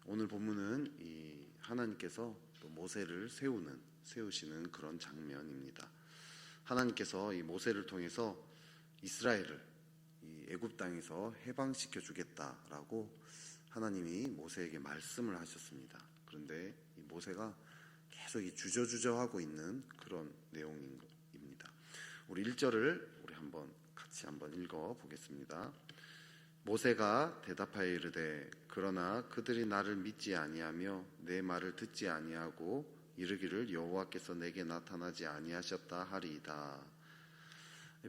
오늘 본문은 이 하나님께서 또 모세를 세우시는 그런 장면입니다. 하나님께서 이 모세를 통해서 이스라엘을 이 애굽 땅에서 해방시켜 주겠다라고 하나님이 모세에게 말씀을 하셨습니다. 그런데 이 모세가 계속 이 주저주저하고 있는 그런 내용입니다. 우리 1절을 우리 같이 한번 읽어 보겠습니다. 모세가 대답하여 이르되 그러나 그들이 나를 믿지 아니하며 내 말을 듣지 아니하고 이르기를 여호와께서 내게 나타나지 아니하셨다 하리이다.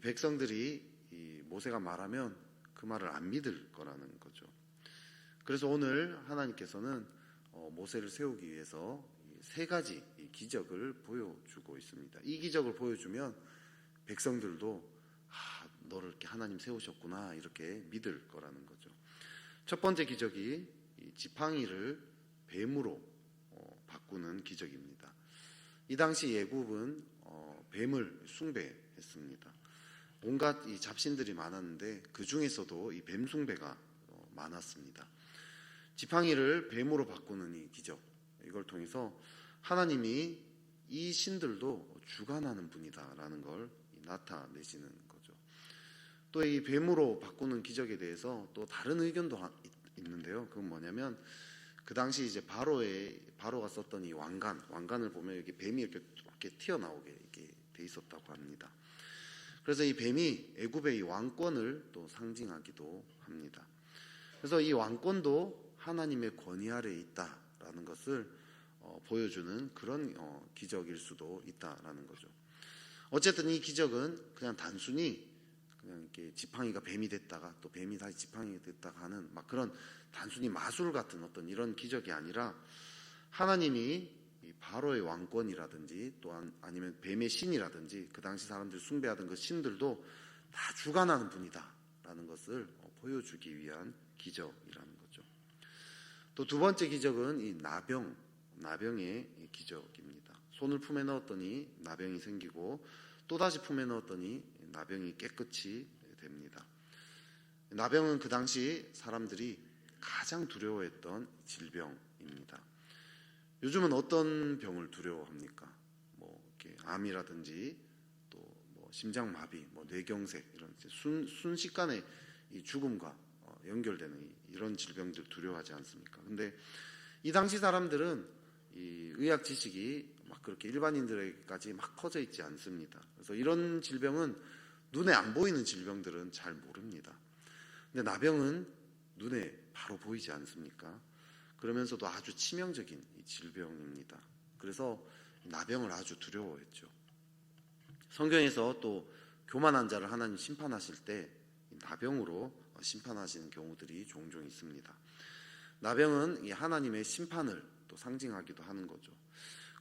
백성들이 이 모세가 말하면 그 말을 안 믿을 거라는 거죠. 그래서 오늘 하나님께서는 모세를 세우기 위해서 세 가지 기적을 보여주고 있습니다. 이 기적을 보여주면 백성들도 너를 이렇게 하나님 세우셨구나 이렇게 믿을 거라는 거죠. 첫 번째 기적이 지팡이를 뱀으로 바꾸는 기적입니다. 이 당시 애굽은 뱀을 숭배했습니다. 온갖 이 잡신들이 많았는데 그 중에서도 이 뱀 숭배가 많았습니다. 지팡이를 뱀으로 바꾸는 이 기적, 이걸 통해서 하나님이 이 신들도 주관하는 분이다라는 걸 나타내시는 거죠. 또 이 뱀으로 바꾸는 기적에 대해서 또 다른 의견도 있는데요. 그건 뭐냐면 그 당시 이제 바로가 썼던 이 왕관을 보면 여기 뱀이 이렇게 튀어나오게 이렇게 돼 있었다고 합니다. 그래서 이 뱀이 애굽의 이 왕권을 또 상징하기도 합니다. 그래서 이 왕권도 하나님의 권위 아래에 있다라는 것을 보여주는 그런 기적일 수도 있다라는 거죠. 어쨌든 이 기적은 그냥 단순히 그냥 이렇게 지팡이가 뱀이 됐다가 또 뱀이 다시 지팡이가 됐다가 하는 막 그런 단순히 마술 같은 어떤 이런 기적이 아니라 하나님이 이 바로의 왕권이라든지 또한 아니면 뱀의 신이라든지 그 당시 사람들이 숭배하던 그 신들도 다 주관하는 분이다라는 것을 보여주기 위한 기적이라는 거죠. 또 두 번째 기적은 이 나병의 기적입니다. 손을 품에 넣었더니 나병이 생기고 또다시 품에 넣었더니 나병이 깨끗이 됩니다. 나병은 그 당시 사람들이 가장 두려워했던 질병입니다. 요즘은 어떤 병을 두려워합니까? 이렇게 암이라든지 또 심장마비, 뇌경색 이런 순식간에 이 죽음과 연결되는 이런 질병들 두려워하지 않습니까? 근데 이 당시 사람들은 이 의학 지식이 막 그렇게 일반인들에게까지 막 퍼져 있지 않습니다. 그래서 이런 질병은 눈에 안 보이는 질병들은 잘 모릅니다. 근데 나병은 눈에 바로 보이지 않습니까? 그러면서도 아주 치명적인 질병입니다. 그래서 나병을 아주 두려워했죠. 성경에서 또 교만한 자를 하나님 심판하실 때 나병으로 심판하시는 경우들이 종종 있습니다. 나병은 이 하나님의 심판을 또 상징하기도 하는 거죠.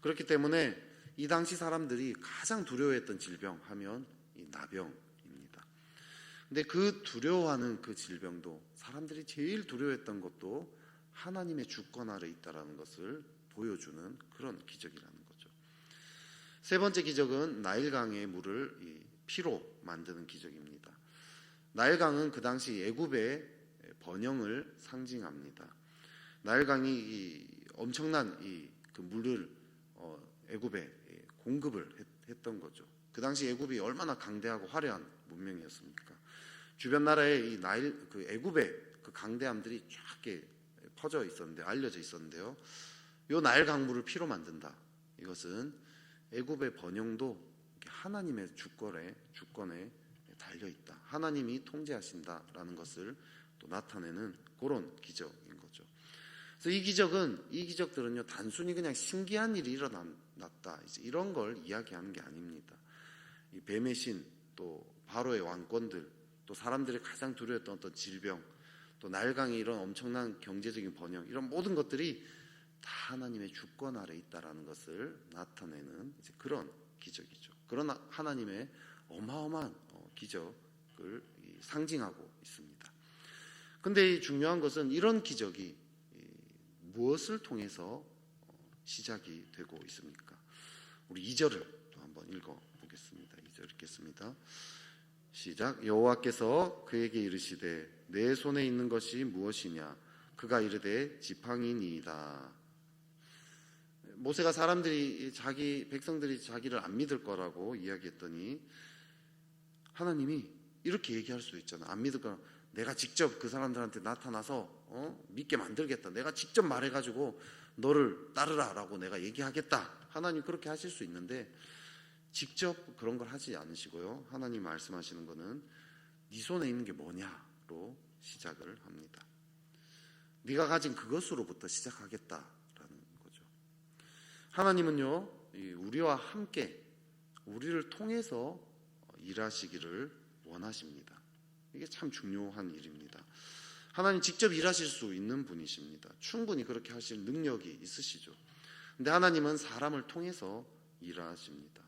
그렇기 때문에 이 당시 사람들이 가장 두려워했던 질병 하면 이 나병입니다. 근데 그 두려워하는 그 질병도 사람들이 제일 두려워했던 것도 하나님의 주권 아래 있다라는 것을 보여주는 그런 기적이라는 거죠. 세 번째 기적은 나일강의 물을 피로 만드는 기적입니다. 나일강은 그 당시 애굽의 번영을 상징합니다. 나일강이 엄청난 그 물을 애굽에 공급을 했던 거죠. 그 당시 애굽이 얼마나 강대하고 화려한 문명이었습니까? 주변 나라에 이 그 애굽의 그 강대함들이 쫙 퍼져 있었는데 알려져 있었는데요. 요 나일 강물을 피로 만든다. 이것은 애굽의 번영도 하나님의 주권에 달려 있다. 하나님이 통제하신다라는 것을 또 나타내는 그런 기적인 거죠. 그래서 이 기적들은요 단순히 그냥 신기한 일이 일어났다 이런 걸 이야기하는 게 아닙니다. 이 뱀의 신, 또 바로의 왕권들, 또 사람들이 가장 두려웠던 어떤 질병, 또 나일강의 이런 엄청난 경제적인 번영, 이런 모든 것들이 다 하나님의 주권 아래 있다라는 것을 나타내는 그런 기적이죠. 그런 하나님의 어마어마한 기적을 상징하고 있습니다. 근데 중요한 것은 이런 기적이 무엇을 통해서 시작이 되고 있습니까? 우리 2절을 또 한번 읽어보겠습니다. 2절 읽겠습니다. 시작. 여호와께서 그에게 이르시되 내 손에 있는 것이 무엇이냐? 그가 이르되 지팡이니이다. 모세가 백성들이 자기를 안 믿을 거라고 이야기했더니 하나님이 이렇게 얘기할 수도 있잖아. 안 믿을 거라. 내가 직접 그 사람들한테 나타나서 믿게 만들겠다. 내가 직접 말해가지고 너를 따르라라고 내가 얘기하겠다. 하나님 그렇게 하실 수 있는데 직접 그런 걸 하지 않으시고요. 하나님 말씀하시는 거는 네 손에 있는 게 뭐냐로 시작을 합니다. 네가 가진 그것으로부터 시작하겠다라는 거죠. 하나님은요, 우리와 함께 우리를 통해서 일하시기를 원하십니다. 이게 참 중요한 일입니다. 하나님 직접 일하실 수 있는 분이십니다. 충분히 그렇게 하실 능력이 있으시죠. 근데 하나님은 사람을 통해서 일하십니다.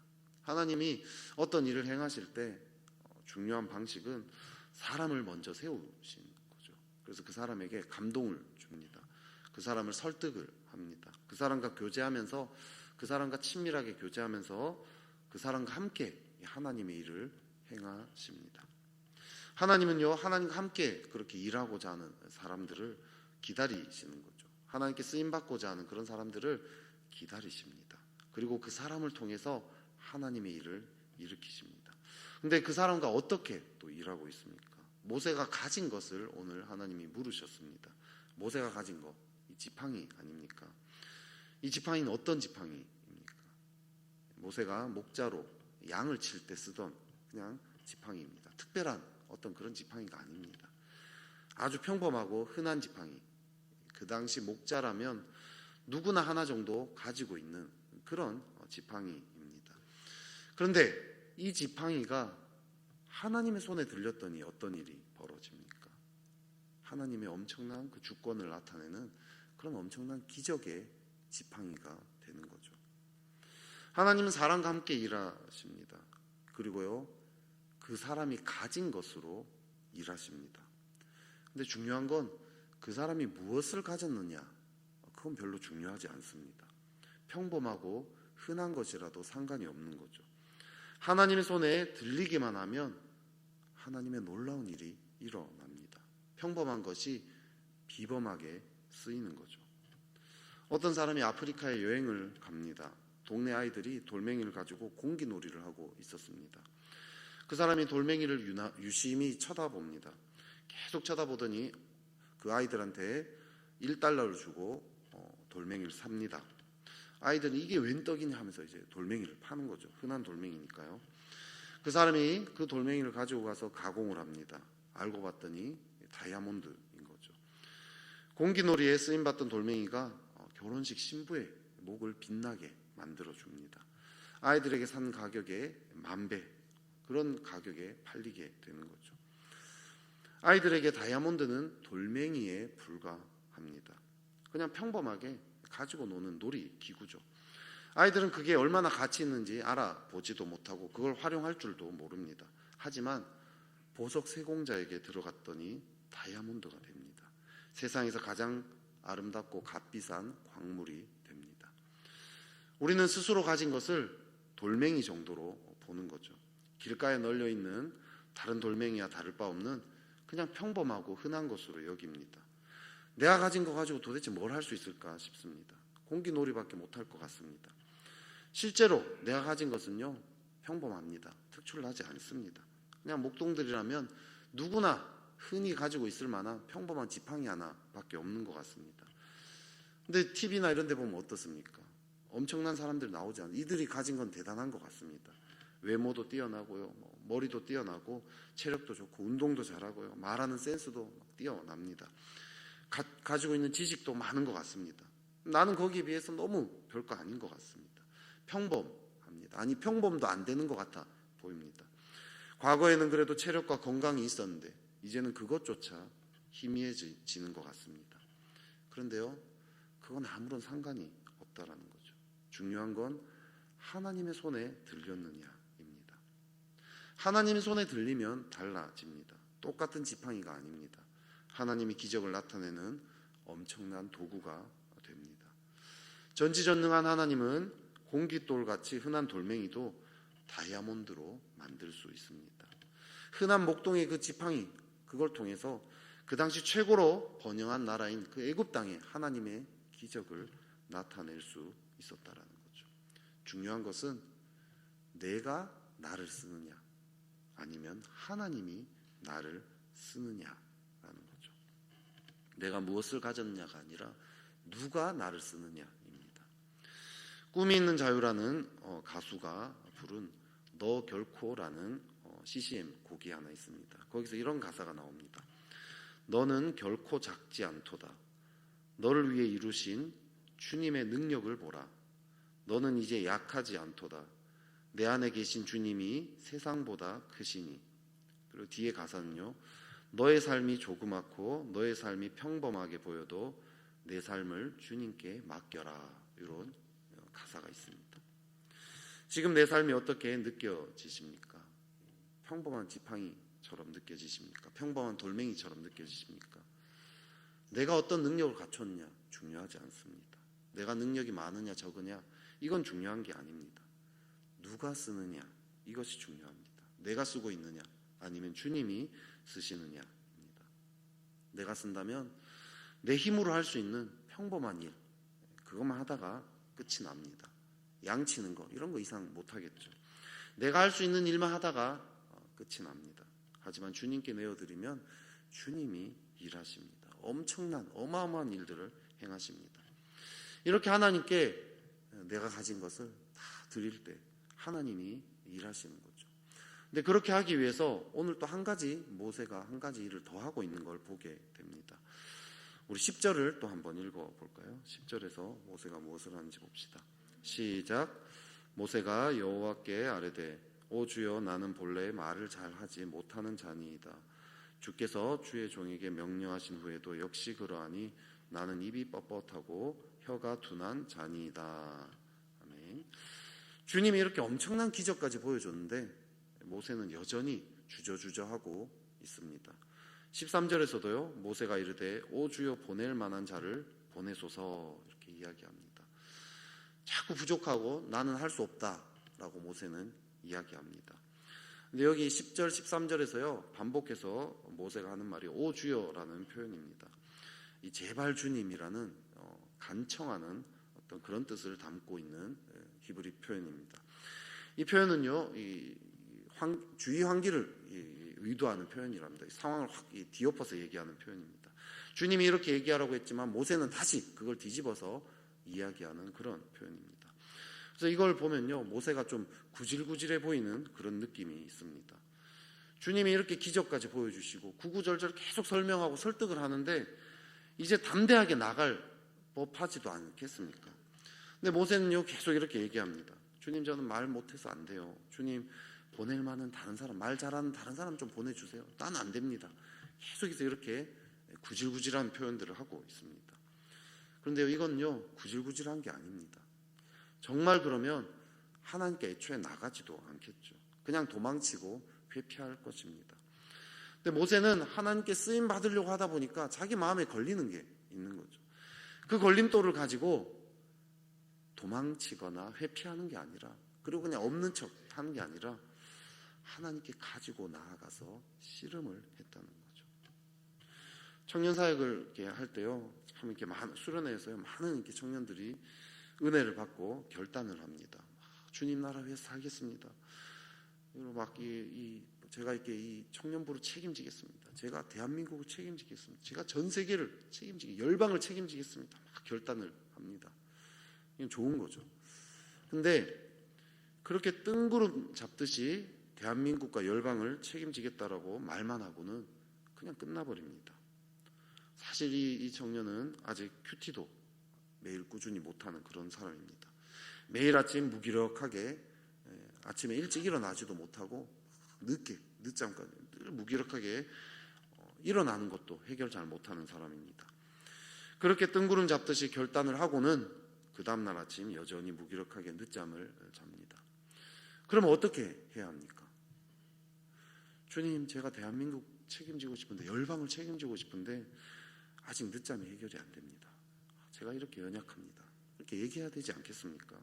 하나님이 어떤 일을 행하실 때 중요한 방식은 사람을 먼저 세우시는 거죠. 그래서 그 사람에게 감동을 줍니다. 그 사람을 설득을 합니다. 그 사람과 교제하면서, 그 사람과 친밀하게 교제하면서 그 사람과 함께 하나님의 일을 행하십니다. 하나님은요, 하나님과 함께 그렇게 일하고자 하는 사람들을 기다리시는 거죠. 하나님께 쓰임받고자 하는 그런 사람들을 기다리십니다. 그리고 그 사람을 통해서 하나님의 일을 일으키십니다. 근데 그 사람과 어떻게 또 일하고 있습니까? 모세가 가진 것을 오늘 하나님이 물으셨습니다. 모세가 가진 것, 이 지팡이 아닙니까? 이 지팡이는 어떤 지팡이입니까? 모세가 목자로 양을 칠 때 쓰던 그냥 지팡이입니다. 특별한 어떤 그런 지팡이가 아닙니다. 아주 평범하고 흔한 지팡이. 그 당시 목자라면 누구나 하나 정도 가지고 있는 그런 지팡이입니다. 그런데 이 지팡이가 하나님의 손에 들렸더니 어떤 일이 벌어집니까? 하나님의 엄청난 그 주권을 나타내는 그런 엄청난 기적의 지팡이가 되는 거죠. 하나님은 사람과 함께 일하십니다. 그리고요, 그 사람이 가진 것으로 일하십니다. 근데 중요한 건 그 사람이 무엇을 가졌느냐, 그건 별로 중요하지 않습니다. 평범하고 흔한 것이라도 상관이 없는 거죠. 하나님의 손에 들리기만 하면 하나님의 놀라운 일이 일어납니다. 평범한 것이 비범하게 쓰이는 거죠. 어떤 사람이 아프리카에 여행을 갑니다. 동네 아이들이 돌멩이를 가지고 공기놀이를 하고 있었습니다. 그 사람이 돌멩이를 유심히 쳐다봅니다. 계속 쳐다보더니 그 아이들한테 $1를 주고 돌멩이를 삽니다. 아이들은 이게 웬 떡이냐 하면서 이제 돌멩이를 파는 거죠. 흔한 돌멩이니까요. 그 사람이 그 돌멩이를 가지고 가서 가공을 합니다. 알고 봤더니 다이아몬드인 거죠. 공기놀이에 쓰임받던 돌멩이가 결혼식 신부의 목을 빛나게 만들어줍니다. 아이들에게 산 가격의 10,000배, 그런 가격에 팔리게 되는 거죠. 아이들에게 다이아몬드는 돌멩이에 불과합니다. 그냥 평범하게 가지고 노는 놀이 기구죠. 아이들은 그게 얼마나 가치 있는지 알아보지도 못하고 그걸 활용할 줄도 모릅니다. 하지만 보석 세공자에게 들어갔더니 다이아몬드가 됩니다. 세상에서 가장 아름답고 값비싼 광물이 됩니다. 우리는 스스로 가진 것을 돌멩이 정도로 보는 거죠. 길가에 널려 있는 다른 돌멩이와 다를 바 없는 그냥 평범하고 흔한 것으로 여깁니다. 내가 가진 거 가지고 도대체 뭘 할 수 있을까 싶습니다. 공기놀이밖에 못할 것 같습니다. 실제로 내가 가진 것은요, 평범합니다. 특출나지 않습니다. 그냥 목동들이라면 누구나 흔히 가지고 있을 만한 평범한 지팡이 하나밖에 없는 것 같습니다. 근데 TV나 이런 데 보면 어떻습니까? 엄청난 사람들 나오지 않아요. 이들이 가진 건 대단한 것 같습니다. 외모도 뛰어나고요, 머리도 뛰어나고, 체력도 좋고, 운동도 잘하고요, 말하는 센스도 뛰어납니다. 가지고 있는 지식도 많은 것 같습니다. 나는 거기에 비해서 너무 별거 아닌 것 같습니다. 평범합니다. 아니, 평범도 안 되는 것 같아 보입니다. 과거에는 그래도 체력과 건강이 있었는데 이제는 그것조차 희미해지는 것 같습니다. 그런데요, 그건 아무런 상관이 없다라는 거죠. 중요한 건 하나님의 손에 들렸느냐입니다. 하나님의 손에 들리면 달라집니다. 똑같은 지팡이가 아닙니다. 하나님이 기적을 나타내는 엄청난 도구가 됩니다. 전지전능한 하나님은 공깃돌같이 흔한 돌멩이도 다이아몬드로 만들 수 있습니다. 흔한 목동의 그 지팡이, 그걸 통해서 그 당시 최고로 번영한 나라인 그 애굽 땅에 하나님의 기적을 나타낼 수 있었다라는 거죠. 중요한 것은 내가 나를 쓰느냐 아니면 하나님이 나를 쓰느냐라는 거죠. 내가 무엇을 가졌느냐가 아니라 누가 나를 쓰느냐입니다. 꿈이 있는 자유라는 가수가 부른 너 결코라는 CCM 곡이 하나 있습니다. 거기서 이런 가사가 나옵니다. 너는 결코 작지 않도다. 너를 위해 이루신 주님의 능력을 보라. 너는 이제 약하지 않도다. 내 안에 계신 주님이 세상보다 크시니. 그리고 뒤에 가사는요. 너의 삶이 조그맣고 너의 삶이 평범하게 보여도 내 삶을 주님께 맡겨라. 이런 가사가 있습니다. 지금 내 삶이 어떻게 느껴지십니까? 평범한 지팡이처럼 느껴지십니까? 평범한 돌멩이처럼 느껴지십니까? 내가 어떤 능력을 갖췄냐 중요하지 않습니다. 내가 능력이 많으냐 적으냐 이건 중요한 게 아닙니다. 누가 쓰느냐 이것이 중요합니다. 내가 쓰고 있느냐 아니면 주님이 쓰시느냐입니다. 내가 쓴다면 내 힘으로 할 수 있는 평범한 일 그것만 하다가 끝이 납니다. 양치는 거 이런 거 이상 못하겠죠. 내가 할 수 있는 일만 하다가 끝이 납니다. 하지만 주님께 내어드리면 주님이 일하십니다. 엄청난 어마어마한 일들을 행하십니다. 이렇게 하나님께 내가 가진 것을 다 드릴 때 하나님이 일하시는 거죠. 근데 그렇게 하기 위해서 오늘 또 한 가지 모세가 한 가지 일을 더 하고 있는 걸 보게 됩니다. 우리 10절을 또 한번 읽어볼까요? 10절에서 모세가 무엇을 하는지 봅시다. 시작. 모세가 여호와께 아뢰되 오 주여 나는 본래 말을 잘하지 못하는 자니이다. 주께서 주의 종에게 명령하신 후에도 역시 그러하니 나는 입이 뻣뻣하고 혀가 둔한 자니이다. 아멘. 주님이 이렇게 엄청난 기적까지 보여줬는데 모세는 여전히 주저주저하고 있습니다. 13절에서도요 모세가 이르되 오 주여 보낼 만한 자를 보내소서 이렇게 이야기합니다. 자꾸 부족하고 나는 할 수 없다라고 모세는 이야기합니다. 근데 여기 10절 13절에서요 반복해서 모세가 하는 말이 오 주여라는 표현입니다. 이 제발 주님이라는 간청하는 어떤 그런 뜻을 담고 있는 히브리 표현입니다. 이 표현은요 주의 환기를 의도하는 표현이랍니다. 상황을 확 뒤엎어서 얘기하는 표현입니다. 주님이 이렇게 얘기하라고 했지만 모세는 다시 그걸 뒤집어서 이야기하는 그런 표현입니다. 그래서 이걸 보면요 모세가 좀 구질구질해 보이는 그런 느낌이 있습니다. 주님이 이렇게 기적까지 보여주시고 구구절절 계속 설명하고 설득을 하는데 이제 담대하게 나갈 법하지도 않겠습니까? 근데 모세는요 계속 이렇게 얘기합니다. 주님 저는 말 못해서 안 돼요. 주님 보낼 만한 다른 사람, 말 잘하는 다른 사람 좀 보내주세요. 나는 안 됩니다. 계속해서 이렇게 구질구질한 표현들을 하고 있습니다. 그런데 이건요 구질구질한 게 아닙니다. 정말 그러면 하나님께 애초에 나가지도 않겠죠. 그냥 도망치고 회피할 것입니다. 근데 모세는 하나님께 쓰임 받으려고 하다 보니까 자기 마음에 걸리는 게 있는 거죠. 그 걸림돌을 가지고 도망치거나 회피하는 게 아니라 그리고 그냥 없는 척 하는 게 아니라 하나님께 가지고 나아가서 씨름을 했다는 거죠. 청년 사역을 이렇게 할 때요, 참 이렇게 수련회에서요 많은 이렇게 청년들이 은혜를 받고 결단을 합니다. 주님 나라 위해서 살겠습니다. 그리고 막 제가 이렇게 이 청년부를 책임지겠습니다. 제가 대한민국을 책임지겠습니다. 제가 전 세계를 열방을 책임지겠습니다. 막 결단을 합니다. 이건 좋은 거죠. 근데 그렇게 뜬구름 잡듯이 대한민국과 열방을 책임지겠다라고 말만 하고는 그냥 끝나버립니다. 사실 이 청년은 아직 큐티도 매일 꾸준히 못하는 그런 사람입니다. 매일 아침 무기력하게 아침에 일찍 일어나지도 못하고 늦잠까지 늘 무기력하게 일어나는 것도 해결 잘 못하는 사람입니다. 그렇게 뜬구름 잡듯이 결단을 하고는 그 다음날 아침 여전히 무기력하게 늦잠을 잡니다. 그럼 어떻게 해야 합니까? 주님 제가 대한민국 책임지고 싶은데 열방을 책임지고 싶은데 아직 늦잠이 해결이 안 됩니다. 제가 이렇게 연약합니다. 이렇게 얘기해야 되지 않겠습니까?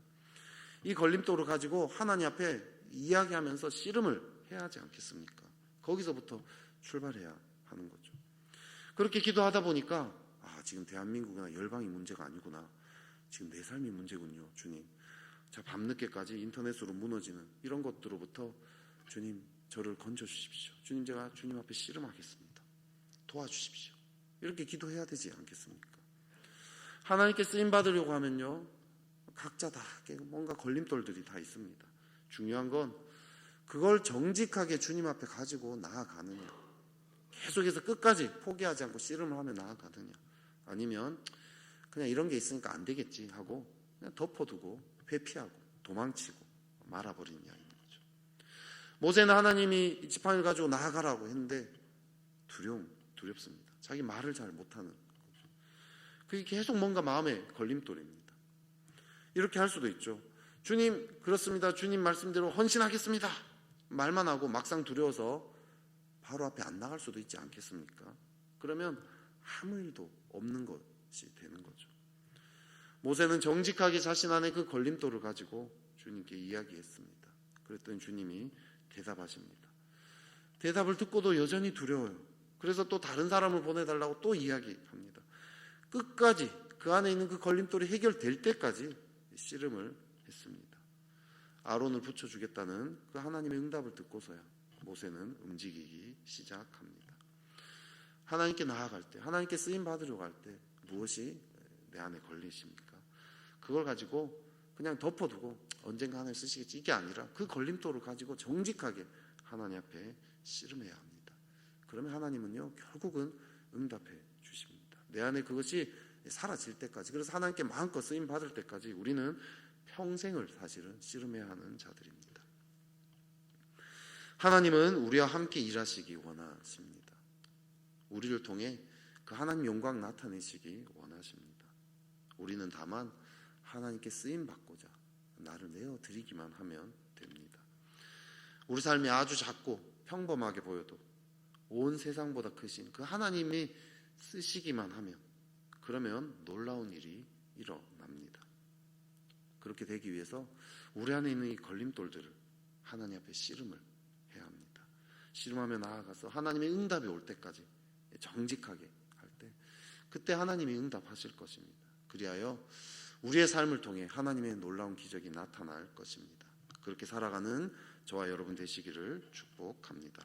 이 걸림돌을 가지고 하나님 앞에 이야기하면서 씨름을 해야 하지 않겠습니까? 거기서부터 출발해야 하는 거죠. 그렇게 기도하다 보니까 지금 대한민국이나 열방이 문제가 아니구나. 지금 내 삶이 문제군요. 주님. 자, 밤늦게까지 인터넷으로 무너지는 이런 것들로부터 주님 저를 건져주십시오. 주님, 제가 주님 앞에 씨름하겠습니다. 도와주십시오. 이렇게 기도해야 되지 않겠습니까? 하나님께 쓰임받으려고 하면요, 각자 다 뭔가 걸림돌들이 다 있습니다. 중요한 건 그걸 정직하게 주님 앞에 가지고 나아가느냐, 계속해서 끝까지 포기하지 않고 씨름을 하며 나아가느냐, 아니면 그냥 이런 게 있으니까 안 되겠지 하고 그냥 덮어두고 회피하고 도망치고 말아버리느냐인 거죠. 모세는 하나님이 지팡이를 가지고 나아가라고 했는데 두렵습니다. 자기 말을 잘 못하는 거죠. 그게 계속 뭔가 마음에 걸림돌입니다. 이렇게 할 수도 있죠. 주님, 그렇습니다. 주님 말씀대로 헌신하겠습니다. 말만 하고 막상 두려워서 바로 앞에 안 나갈 수도 있지 않겠습니까? 그러면 아무 일도 없는 것이 되는 거죠. 모세는 정직하게 자신 안에 그 걸림돌을 가지고 주님께 이야기했습니다. 그랬더니 주님이 대답하십니다. 대답을 듣고도 여전히 두려워요. 그래서 또 다른 사람을 보내달라고 또 이야기합니다. 끝까지 그 안에 있는 그 걸림돌이 해결될 때까지 씨름을 했습니다. 아론을 붙여주겠다는 그 하나님의 응답을 듣고서야 모세는 움직이기 시작합니다. 하나님께 나아갈 때, 하나님께 쓰임 받으려고 할 때 무엇이 내 안에 걸리십니까? 그걸 가지고 그냥 덮어두고 언젠가 하나님 쓰시겠지, 이게 아니라 그 걸림돌을 가지고 정직하게 하나님 앞에 씨름해야 합니다. 그러면 하나님은요, 결국은 응답해 주십니다. 내 안에 그것이 사라질 때까지, 그래서 하나님께 마음껏 쓰임 받을 때까지 우리는 평생을 사실은 씨름해야 하는 자들입니다. 하나님은 우리와 함께 일하시기 원하십니다. 우리를 통해 그 하나님 영광 나타내시기 원하십니다. 우리는 다만 하나님께 쓰임 받고자 나를 내어드리기만 하면 됩니다. 우리 삶이 아주 작고 평범하게 보여도 온 세상보다 크신 그 하나님이 쓰시기만 하면, 그러면 놀라운 일이 일어납니다. 그렇게 되기 위해서 우리 안에 있는 이 걸림돌들을 하나님 앞에 씨름을 해야 합니다. 씨름하며 나아가서 하나님의 응답이 올 때까지 정직하게 할 때, 그때 하나님이 응답하실 것입니다. 그리하여 우리의 삶을 통해 하나님의 놀라운 기적이 나타날 것입니다. 그렇게 살아가는 저와 여러분 되시기를 축복합니다.